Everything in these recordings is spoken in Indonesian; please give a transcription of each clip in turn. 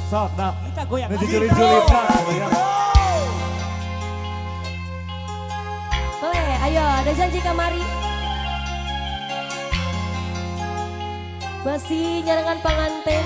Sok, nah. Kita goyang. Julid-julid, nah. Goyang. Boleh, ayo ada janji kamari. Masih nyarangan panganten.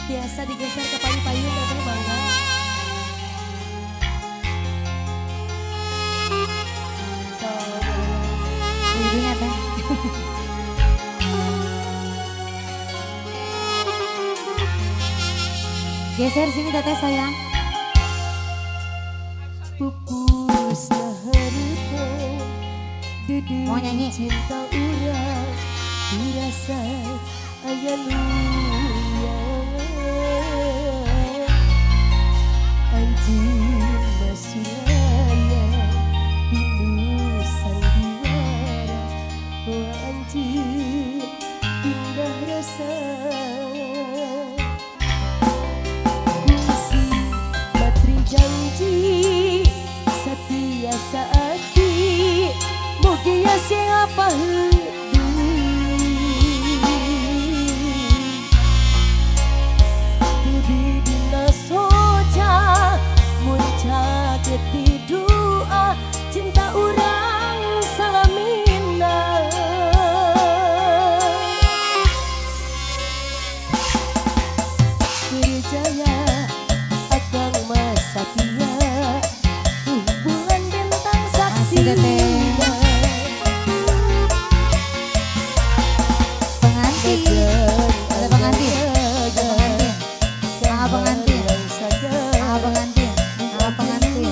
Biasa digeser ke payung-payung katanya bangga. So, Ibunya teh. Geser sini teteh sayang. pupus harita duduk Mau nyanyi? cinta urang dirasa aya nu anjing masulaya binu sandiwara oh anjing indah rasa kungsi bateri janji setia saati mugia siapa Budi dina soja muncak geti doa cinta urang salamina Wijaya Akang Masakia hubungan bintang saksi Pengantin. Ada pengantin. Ada pengantin. Ah pengantin. Ah pengantin. Ah pengantin.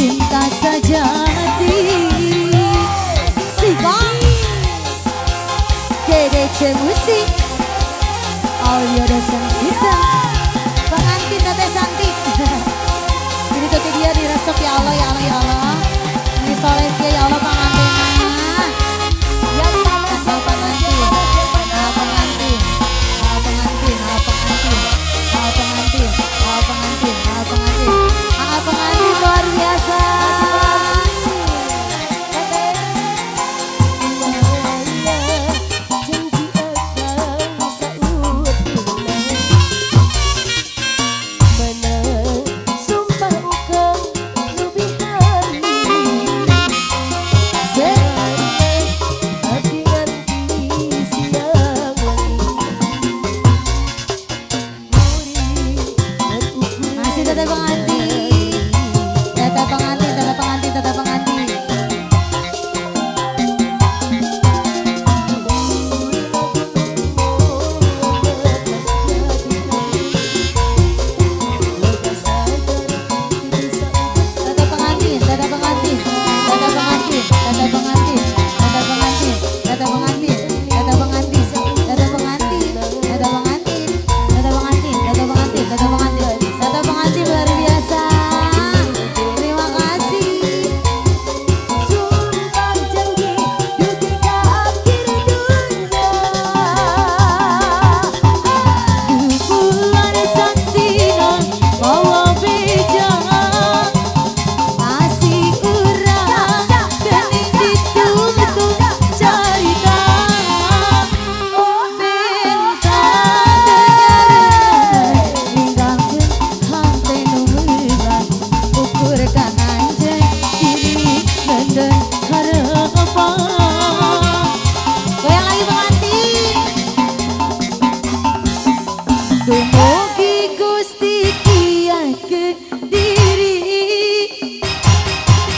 cinta sejati. Sikap GDC Musik Audio Dosen System. Pengantin Teteh Santi. Jadi tuh dia diresep ya Allah, ya Allah, ya Allah. Ini soleh ya Allah pengantinnya. Yang sama Asal pengantin, pengantin, pengantin, pengantin, pengantin, pengantin, pengantin luar biasa. Teteh pengantin, teteh pengantin, teteh pengantin, teteh pengantin. Teteh pengantin, teteh pengantin, teteh pengantin, teteh pengantin, teteh pengantin, teteh pengantin, teteh pengantin, teteh pengantin, teteh pengantin, teteh pengantin, teteh pengantin, teteh pengantin. Teteh pengantin luar biasa. Terima kasih. Sumpah janji hingga akhir dunia. Bulan saksina bawa beja kasih urang kening ditutup cerita bintang dengar ninggalkeun hante nu meunang ukur kananjeun diri nenden harapan. Goyang lagi pengantin. Dumugi Gusti kiyakeun diri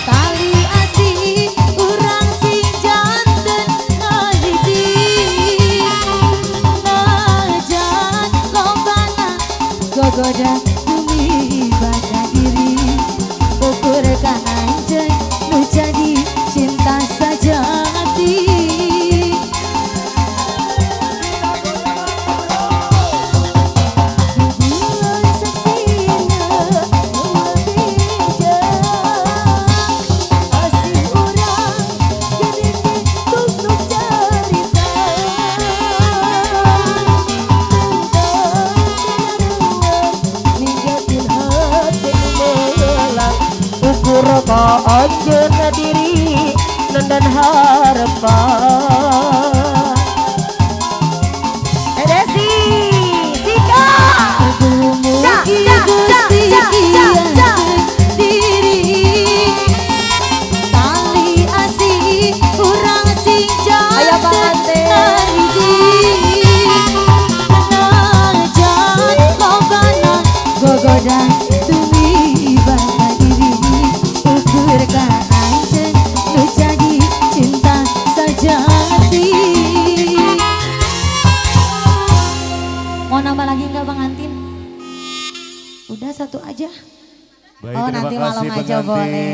tali asih urang sing janten ngahiji najan lombana gogoda tumibana diri ukur kananjeun nu jadi cinta sejati. Bulan saksina bawa beja kasih urang kening ditutup cerita. Ninggalkeun hate nu meunang ukur kananjeun diri nenden harapan. Desi, Sika. Dumugi Gusti kiyakeun diri tali asih urang sing Ayo janten pengantin. ngahiji najan lombana gogoda tumibana diri ukur kananjeun nu jadi cinta sejati. Mau nambah lagi nggak pengantin? Udah satu aja. Baik, Oh terima nanti kasih malam aja pengantin. boleh.